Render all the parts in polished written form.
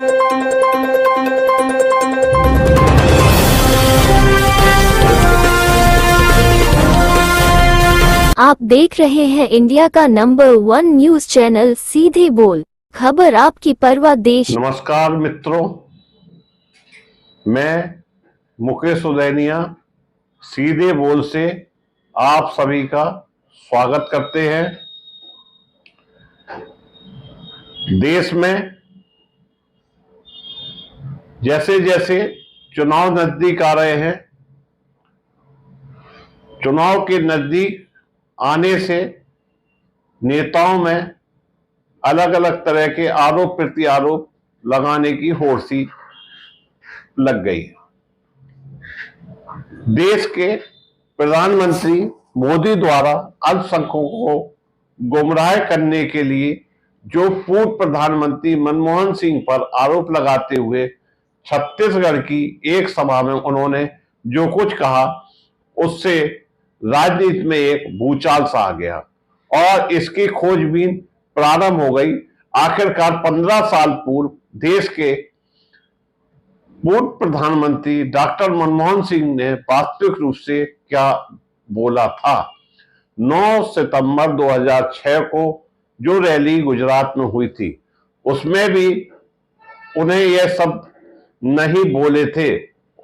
आप देख रहे हैं इंडिया का नंबर 1 न्यूज चैनल सीधे बोल, खबर आपकी परवाह देश। नमस्कार मित्रों, मैं मुकेश उदैनिया सीधे बोल से आप सभी का स्वागत करते हैं। देश में जैसे जैसे चुनाव नजदीक आ रहे हैं, चुनाव के नजदीक आने से नेताओं में अलग अलग तरह के आरोप प्रत्यारोप लगाने की होड़ सी लग गई है। देश के प्रधानमंत्री मोदी द्वारा अल्पसंख्यकों को गुमराह करने के लिए जो पूर्व प्रधानमंत्री मनमोहन सिंह पर आरोप लगाते हुए छत्तीसगढ़ की एक सभा में उन्होंने जो कुछ कहा, उससे राजनीति में एक भूचाल सा आ गया और इसकी खोजबीन प्रारंभ हो गई। आखिरकार 15 साल पूर्व देश के पूर्व प्रधानमंत्री डॉक्टर मनमोहन सिंह ने वास्तविक रूप से क्या बोला था। 9 सितंबर 2006 को जो रैली गुजरात में हुई थी, उसमें भी उन्हें यह सब नहीं बोले थे।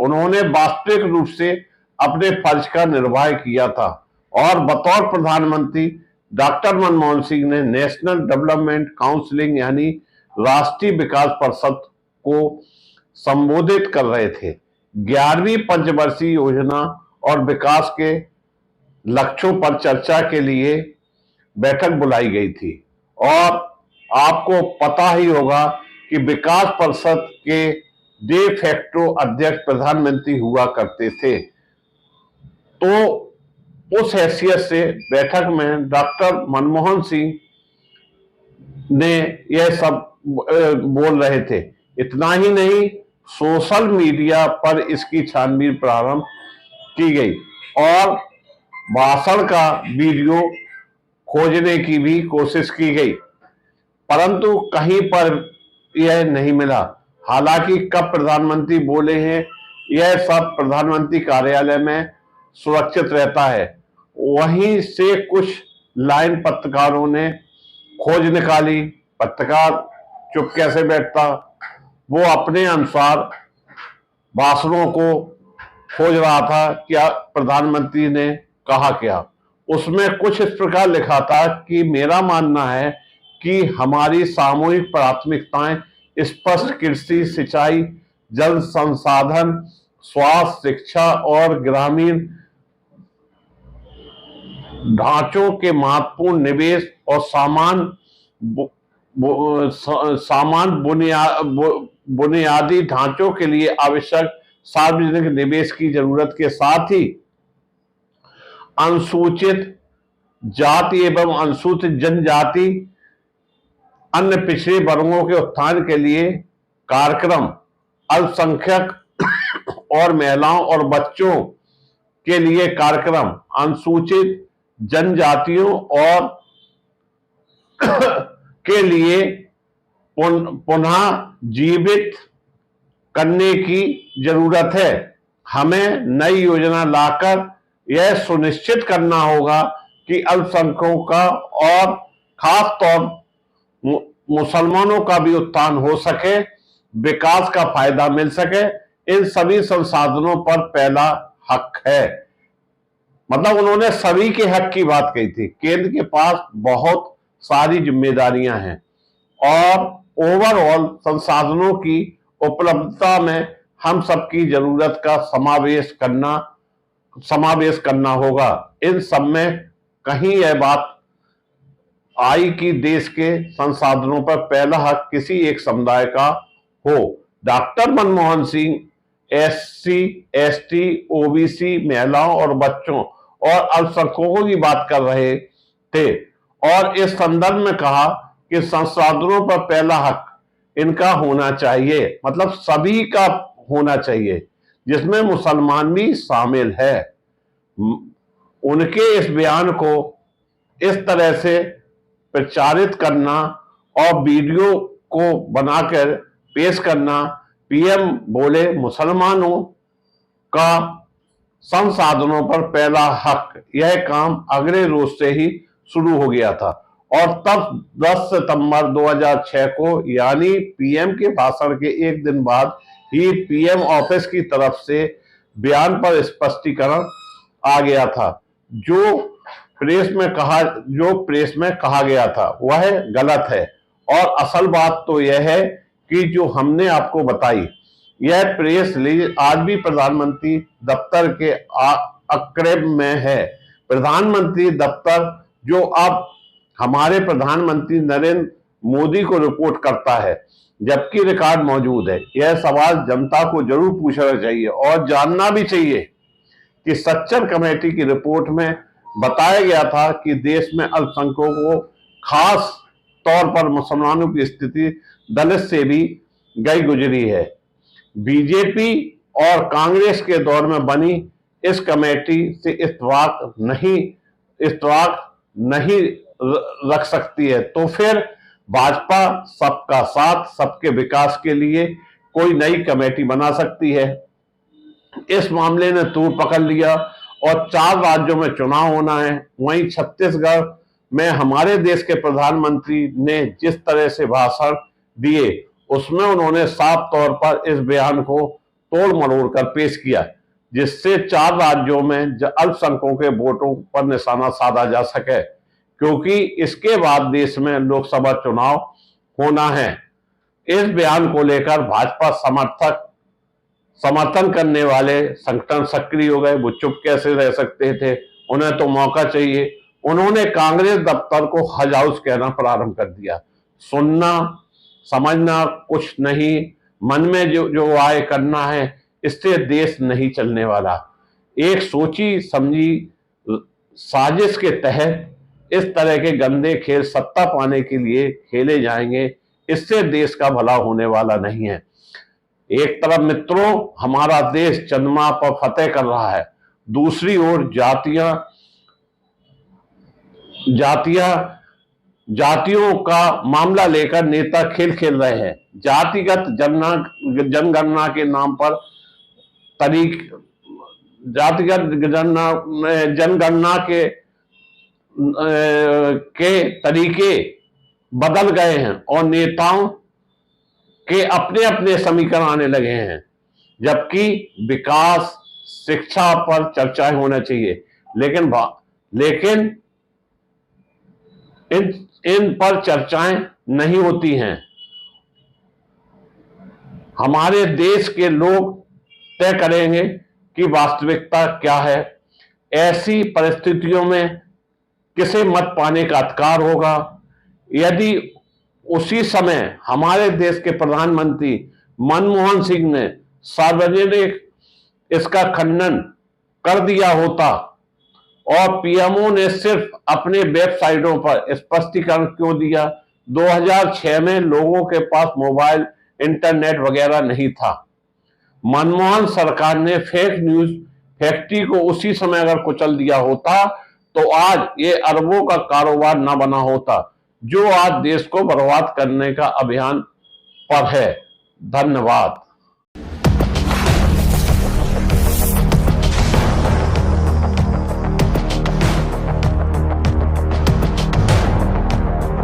उन्होंने वास्तविक रूप से अपने फर्ज का निर्वाह किया था और बतौर प्रधानमंत्री डॉक्टर मनमोहन सिंह ने नेशनल डेवलपमेंट काउंसिलिंग यानी राष्ट्रीय विकास परिषद को संबोधित कर रहे थे। 11वीं पंचवर्षीय योजना और विकास के लक्ष्यों पर चर्चा के लिए बैठक बुलाई गई थी और आपको पता ही होगा कि विकास परिषद के डे फैक्टो अध्यक्ष प्रधानमंत्री हुआ करते थे। तो उस हैसियत से बैठक में डॉक्टर मनमोहन सिंह ने यह सब बोल रहे थे। इतना ही नहीं, सोशल मीडिया पर इसकी छानबीन प्रारंभ की गई और भाषण का वीडियो खोजने की भी कोशिश की गई, परंतु कहीं पर यह नहीं मिला। हालांकि कब प्रधानमंत्री बोले हैं, यह सब प्रधानमंत्री कार्यालय में सुरक्षित रहता है। वहीं से कुछ लाइन पत्रकारों ने खोज निकाली। पत्रकार चुप कैसे बैठता, वो अपने अनुसार भाषणों को खोज रहा था कि प्रधानमंत्री ने कहा क्या। उसमें कुछ इस प्रकार लिखा था कि मेरा मानना है कि हमारी सामूहिक प्राथमिकताएं स्पष्ट कृषि, सिंचाई, जल संसाधन, स्वास्थ्य, शिक्षा और ग्रामीण ढांचों के महत्वपूर्ण निवेश और सामान बुनियादी ढांचों के लिए आवश्यक सार्वजनिक निवेश की जरूरत के साथ ही अनुसूचित जाति एवं अनुसूचित जनजाति, अन्य पिछड़े वर्गों के उत्थान के लिए कार्यक्रम, अल्पसंख्यक और महिलाओं और बच्चों के लिए कार्यक्रम, अनुसूचित जनजातियों और के लिए पुनः जीवित करने की जरूरत है। हमें नई योजना लाकर यह सुनिश्चित करना होगा कि अल्पसंख्यकों का और खास तौर मुसलमानों का भी उत्थान हो सके, विकास का फायदा मिल सके। इन सभी संसाधनों पर पहला हक है। मतलब उन्होंने सभी के हक की बात कही थी। केंद्र के पास बहुत सारी जिम्मेदारियां हैं और ओवरऑल संसाधनों की उपलब्धता में हम सबकी जरूरत का समावेश करना होगा। इन सब में कहीं यह बात आई कि देश के संसाधनों पर पहला हक किसी एक समुदाय का हो। Doctor Manmohan Singh SC, ST, OBC, महिलाओं और बच्चों और अल्पसंख्यकों की बात कर रहे थे और इस संदर्भ में कहा कि संसाधनों पर पहला हक इनका होना चाहिए, मतलब सभी का होना चाहिए, जिसमें मुसलमान भी शामिल है। उनके इस बयान को इस तरह से प्रचारित करना और वीडियो को बनाकर पेश करना। पीएम बोले, मुसलमानों का संसाधनों पर पहला हक, यह काम अगले रोज से ही शुरू हो गया था और तब 10 सितंबर 2006 को यानी पीएम के भाषण के एक दिन बाद ही पीएम ऑफिस की तरफ से बयान पर स्पष्टीकरण आ गया था। जो प्रेस में कहा गया था वह गलत है और असल बात तो यह है कि जो हमने आपको बताई, यह प्रेस रिलीज आज भी प्रधानमंत्री दफ्तर के अक्रेब में है। प्रधानमंत्री दफ्तर जो अब हमारे प्रधानमंत्री नरेंद्र मोदी को रिपोर्ट करता है, जबकि रिकॉर्ड मौजूद है। यह सवाल जनता को जरूर पूछना चाहिए और जानना भी चाहिए कि सच्चर कमेटी की रिपोर्ट में बताया गया था कि देश में अल्पसंख्यकों को, खास तौर पर मुसलमानों की स्थिति दलित से भी गई गुजरी है। बीजेपी और कांग्रेस के दौर में बनी इस कमेटी से इत्तेफाक नहीं रख सकती है, तो फिर भाजपा सबका साथ सबके विकास के लिए कोई नई कमेटी बना सकती है। इस मामले ने तूल पकड़ लिया और 4 राज्यों में चुनाव होना है। वहीं छत्तीसगढ़ में हमारे देश के प्रधानमंत्री ने जिस तरह से भाषण दिए, उसमें उन्होंने साफ तौर पर इस बयान को तोड़ मरोड़ कर पेश किया, जिससे 4 राज्यों में अल्पसंख्यकों के वोटों पर निशाना साधा जा सके, क्योंकि इसके बाद देश में लोकसभा चुनाव होना है। इस बयान को लेकर भाजपा समर्थन करने वाले संगठन सक्रिय हो गए। वो चुप कैसे रह सकते थे, उन्हें तो मौका चाहिए। उन्होंने कांग्रेस दफ्तर को हज हाउस कहना प्रारंभ कर दिया। सुनना समझना कुछ नहीं, मन में जो आए करना है, इससे देश नहीं चलने वाला। एक सोची समझी साजिश के तहत इस तरह के गंदे खेल सत्ता पाने के लिए खेले जाएंगे, इससे देश का भला होने वाला नहीं है। एक तरफ मित्रों हमारा देश चंद्रमा पर फतेह कर रहा है, दूसरी ओर जातियों का मामला लेकर नेता खेल खेल रहे हैं। जातिगत जनगणना के नाम पर जनगणना के तरीके बदल गए हैं और नेताओं के अपने अपने समीकरण आने लगे हैं, जबकि विकास शिक्षा पर चर्चाएं होना चाहिए, लेकिन इन पर चर्चाएं नहीं होती हैं। हमारे देश के लोग तय करेंगे कि वास्तविकता क्या है। ऐसी परिस्थितियों में किसे मत पाने का अधिकार होगा। यदि उसी समय हमारे देश के प्रधानमंत्री मनमोहन सिंह ने सार्वजनिक इसका खंडन कर दिया होता और पीएमओ ने सिर्फ अपने वेबसाइटों पर स्पष्टीकरण क्यों दिया। 2006 में लोगों के पास मोबाइल, इंटरनेट वगैरह नहीं था। मनमोहन सरकार ने फेक न्यूज फैक्ट्री को उसी समय अगर कुचल दिया होता तो आज ये अरबों का कारोबार न बना होता, जो आज देश को बर्बाद करने का अभियान पर है। धन्यवाद।